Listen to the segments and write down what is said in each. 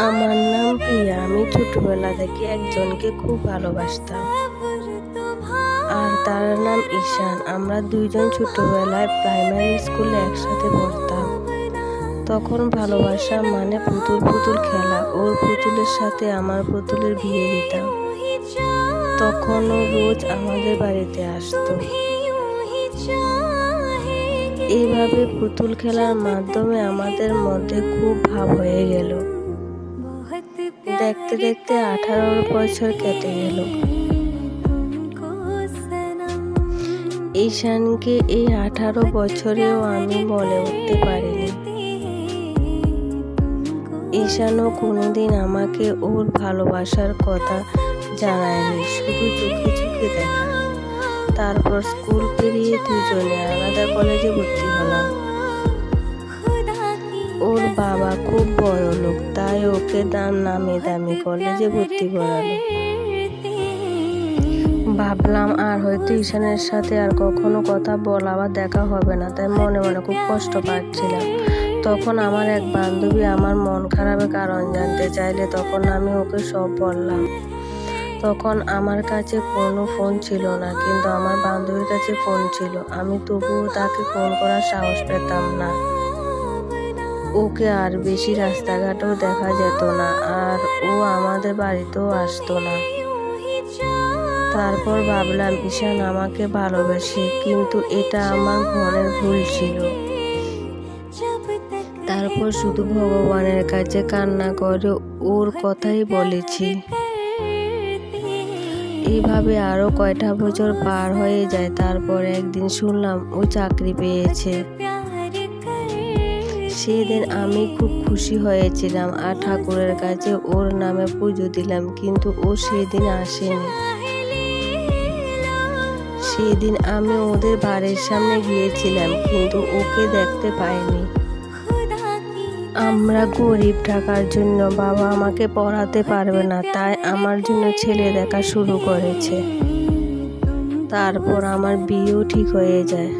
আমার নাম প্রিয়া। আমি ছোটবেলা থেকে একজনকে খুব ভালোবাসতাম, আর তার নাম ঈশান। আমরা দুইজন ছোটবেলায় প্রাইমারি স্কুলে একসাথে পড়তাম। তখন ভালোবাসা মানে পুতুল পুতুল খেলা। ওর পুতুলের সাথে আমার পুতুলের বিয়ে দিতাম। তখন ও রোজ আমাদের বাড়িতে আসতো। এইভাবে পুতুল খেলার মাধ্যমে আমাদের মধ্যে খুব ভাব হয়ে গেল। দেখতে দেখতে 18 বছর কেটে গেল। ঈশানকে এই 18 বছরেও আমি বলে উঠতে পারিনি। ঈশানও কোনোদিন আমাকে ওর ভালোবাসার কথা জানায়নি, শুধু চোখে চোখে দেখা। তারপর স্কুল পেরিয়ে দুজনে আলাদা কলেজে ভর্তি হলাম। ওর বাবা খুব বড় লোক, তাই ওকে নামি দামি কলেজে ভর্তি করালো। ভাবলাম আর হয়তো ঈশানের সাথে আর কখনো কথা বলা বা দেখা হবে না, তাই মনে মনে খুব কষ্ট পাচ্ছিলাম। তখন আমার এক বান্ধবী আমার মন খারাপের কারণ জানতে চাইলে তখন আমি ওকে সব বললাম। তখন আমার কাছে কোনো ফোন ছিল না, কিন্তু আমার বান্ধবীর কাছে ফোন ছিল। আমি তবুও তাকে ফোন করার সাহস পেতাম না। ওকে আর বেশি রাস্তাঘাটেও দেখা যেত না, আর ও আমাদের বাড়িতেও আসতো না। তারপর ভাবলাম ঈশান আমাকে ভালোবাসে, কিন্তু এটা আমার মনের ভুল ছিল। তারপর শুধু ভগবানের কাছে কান্না করে ওর কথাই বলেছি। এইভাবে আরো কয়টা বছর পার হয়ে যায়। তারপর একদিন শুনলাম ও চাকরি পেয়েছে। সেদিন আমি খুব খুশি হয়েছিলাম আর ঠাকুরের কাছে ওর নামে পুজো দিলাম, কিন্তু ও সেদিন আসেনি। সেদিন আমি ওদের বাড়ির সামনে গিয়েছিলাম, কিন্তু ওকে দেখতে পাইনি। আমরা গরিব থাকার জন্য বাবা আমাকে পড়াতে পারবে না, তাই আমার জন্য ছেলে দেখা শুরু করেছে। তারপর আমার বিয়েও ঠিক হয়ে যায়।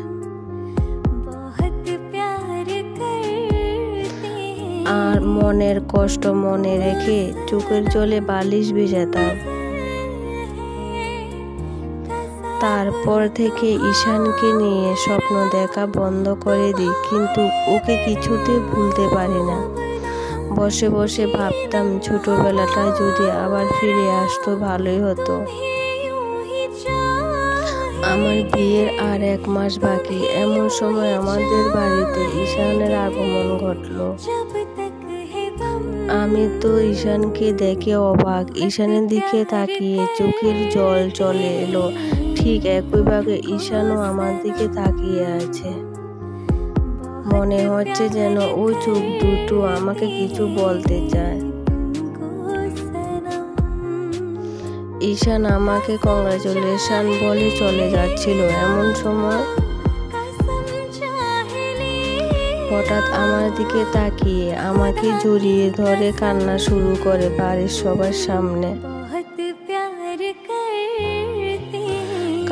আর মনের কষ্ট মনে রেখে চোখের জলে বালিশ ভিজাতাম। তারপর থেকে ঈশানকে নিয়ে স্বপ্ন দেখা বন্ধ করে দিই, কিন্তু ওকে কিছুতে ভুলতে পারি না। বসে বসে ভাবতাম ছোটবেলাটা যদি আবার ফিরে আসতো ভালোই হতো। আমার বিয়ের আর 1 মাস বাকি। এমন সময় আমাদের বাড়িতে ঈশানের আগমন ঘটল। আমি তো ঈশানকে দেখে অবাক। ঈশানের দিকে তাকিয়ে চোখের জল চলে এলো। ঠিক একইভাবে ঈশানও আমার দিকে তাকিয়ে আছে। মনে হচ্ছে যেন ওই চোখ দুটো আমাকে কিছু বলতে চায়। ঈশান আমাকে কংগ্রাচুলেশন বলে চলে যাচ্ছিল। এমন সময় হঠাৎ আমার দিকে তাকিয়ে আমাকে জড়িয়ে ধরে কান্না শুরু করে বাড়ির সবার সামনে।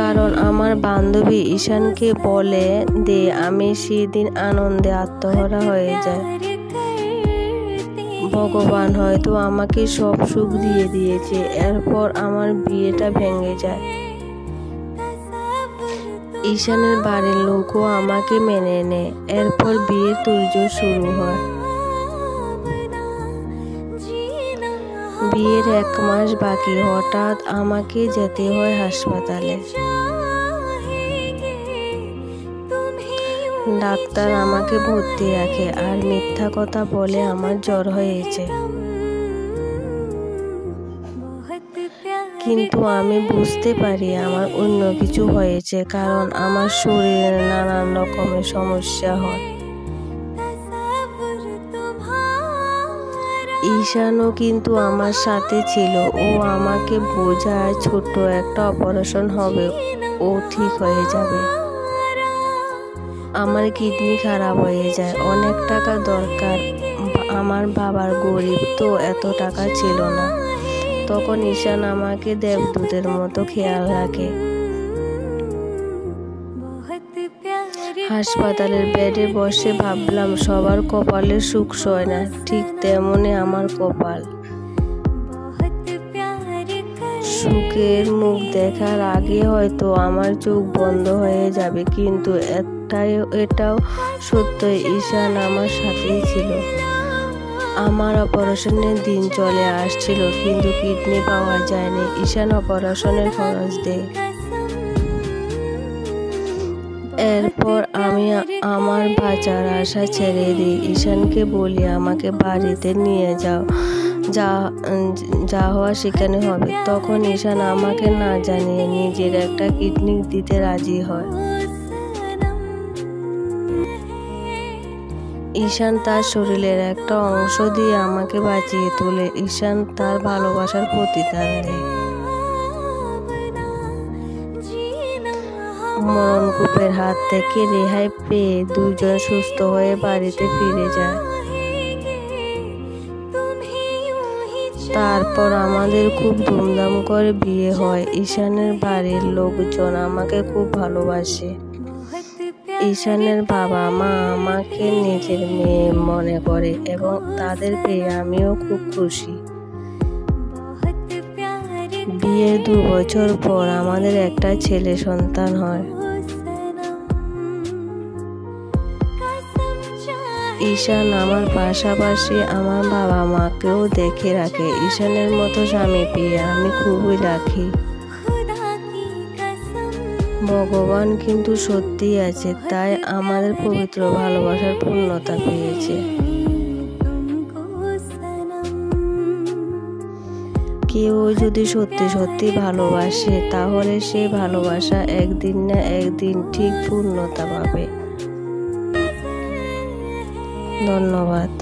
কারণ আমার বান্ধবী ঈশানকে বলে দে আমি সেদিন আনন্দে আত্মহারা হয়ে যায়। ভগবান হয়তো আমাকে সব সুখ দিয়ে দিয়েছে। এরপর আমার বিয়েটা ভেঙে যায়। ঈশানের বাড়ির লোকও আমাকে মেনে নেয়। এরপর বিয়ের তোড়জোড় শুরু হয়। বিয়ের 1 মাস বাকি। হঠাৎ আমাকে যেতে হয় হাসপাতালে। ডাক্তার আমাকে ভর্তি রাখে আর মিথ্যা কথা বলে আমার জ্বর হয়েছে। কিন্তু আমি বুঝতে পারি আমার অন্য কিছু হয়েছে, কারণ আমার শরীরে নানান রকমের সমস্যা হয়। ঈশানও কিন্তু আমার সাথে ছিল। ও আমাকে বোঝায় ছোট্ট একটা অপারেশন হবে, ও ঠিক হয়ে যাবে। আমার কিডনি খারাপ হয়ে যায়, অনেক টাকা দরকার। আমার বাবার গরিব, তো এত টাকা ছিল না। তখন ঈশান আমাকে দেবদূতের মতো খেয়াল রাখে। হাসপাতালের বেডে বসে ভাবলাম সবার কপালে সুখ সয় না, ঠিক তেমনই আমার কপাল। সুখের মুখ দেখার আগে হয়তো আমার চোখ বন্ধ হয়ে যাবে, কিন্তু এটাও সত্য, ঈশান আমার সাথেই ছিল। আমার অপারেশনের দিন চলে আসছিল, কিন্তু কিডনি পাওয়া যায়নি। ঈশান অপারেশনের খরচ দেয়। এরপর আমি আমার বাঁচার আশা ছেড়ে দিই। ঈশানকে বলি আমাকে বাড়িতে নিয়ে যা হওয়া সেখানে হবে। তখন ঈশান আমাকে না জানিয়ে নিজের একটা কিডনি দিতে রাজি হয়। ঈশান তার শরীরের একটা অংশ দিয়ে আমাকে বাঁচিয়ে তোলে। ঈশান তার ভালোবাসার প্রতিদান দেয়। মরণকূপের হাত থেকে রেহাই পেয়ে দুজন সুস্থ হয়ে বাড়িতে ফিরে যায়। তারপর আমাদের খুব ধুমধাম করে বিয়ে হয়। ঈশানের বাড়ির লোকজন আমাকে খুব ভালোবাসে। ঈশানের বাবা মা আমাকে নিজের মেয়ে মনে করে এবং তাদের পেয়ে আমিও খুব খুশি। বিয়ের 2 বছর পর আমাদের একটা ছেলে সন্তান হয়। ঈশান আমার পাশাপাশি আমার বাবা মাকেও দেখে রাখে। ঈশানের মতো স্বামী পেয়ে আমি খুবই লাকি। ভগবান কিন্তু সত্যি আছে, তাই আমাদের পবিত্র ভালোবাসার পূর্ণতা পেয়েছে। কেউ যদি সত্যি সত্যি ভালোবাসে, তাহলে সে ভালোবাসা একদিন না একদিন ঠিক পূর্ণতা পাবে। ধন্যবাদ।